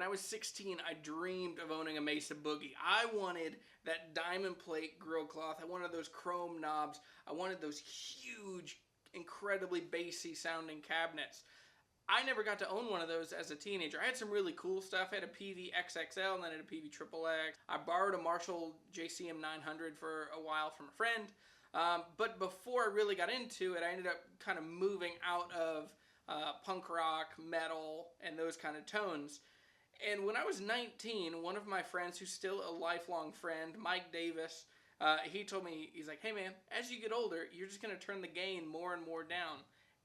I was 16, I dreamed of owning a Mesa Boogie. I wanted that diamond plate grill cloth. I wanted those chrome knobs. I wanted those huge, incredibly bassy sounding cabinets. I never got to own one of those as a teenager. I had some really cool stuff. I had a PV XXL and then I had a PV XXX. I borrowed a Marshall JCM 900 for a while from a friend. But before I really got into it, I ended up kind of moving out of punk rock, metal, and those kind of tones. And when I was 19, one of my friends, who's still a lifelong friend, Mike Davis, he told me, he's like, hey man, as you get older, you're just going to turn the gain more and more down.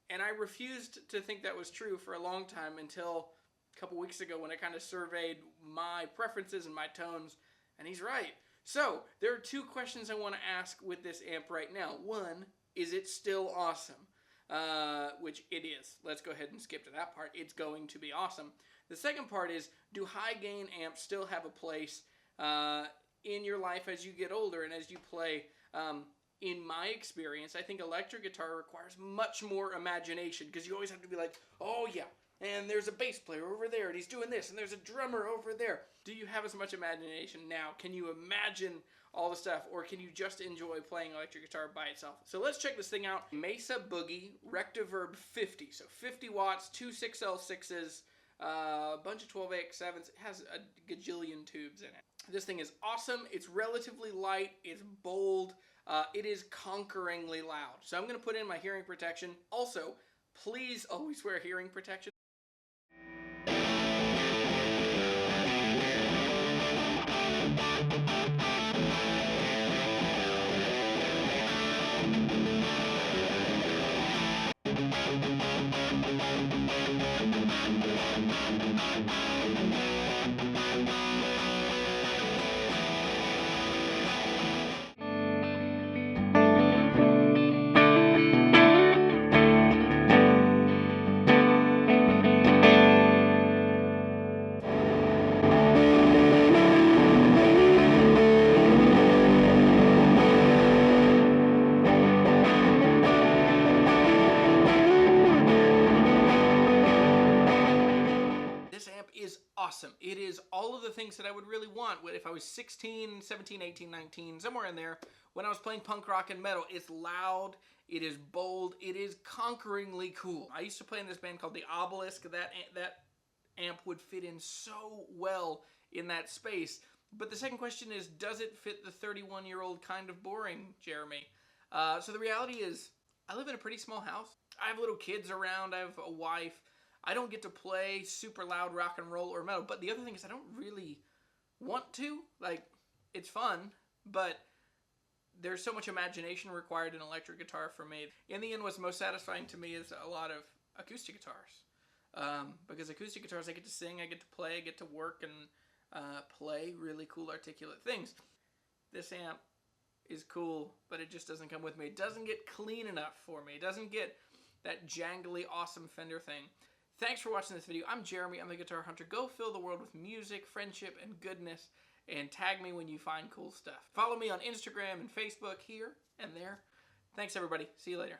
And I refused to think that was true for a long time until a couple weeks ago when I kind of surveyed my preferences and my tones, and he's right. So, there are two questions I want to ask with this amp right now. One, is it still awesome? Which it is. Let's go ahead and skip to that part. It's going to be awesome. The second part is, do high gain amps still have a place in your life as you get older and as you play? In my experience, I think electric guitar requires much more imagination because you always have to be like, oh yeah, and there's a bass player over there and he's doing this and there's a drummer over there. Do you have as much imagination now? Can you imagine all the stuff, or can you just enjoy playing electric guitar by itself? So let's check this thing out. Mesa Boogie Rectiverb 50. So 50 watts, two 6L6s, a bunch of 12AX7s. It has a gajillion tubes in it. This thing is awesome. It's relatively light. It's bold. It is conqueringly loud. So I'm going to put in my hearing protection. Also, please always wear hearing protection. Awesome. It is all of the things that I would really want if I was 16, 17, 18, 19, somewhere in there, when I was playing punk rock and metal. It's loud, it is bold, it is conqueringly cool. I used to play in this band called the Obelisk. That amp would fit in so well in that space. But the second question is, does it fit the 31-year-old kind of boring Jeremy? So the reality is, I live in a pretty small house. I have little kids around, I have a wife. I don't get to play super loud rock and roll or metal, but the other thing is I don't really want to. Like, it's fun, but there's so much imagination required in electric guitar for me. In the end, what's most satisfying to me is a lot of acoustic guitars. Because acoustic guitars, I get to sing, I get to play, I get to work and play really cool articulate things. This amp is cool, but it just doesn't come with me. It doesn't get clean enough for me. It doesn't get that jangly, awesome Fender thing. Thanks for watching this video. I'm Jeremy. I'm the Guitar Hunter. Go fill the world with music, friendship, and goodness, and tag me when you find cool stuff. Follow me on Instagram and Facebook here and there. Thanks, everybody. See you later.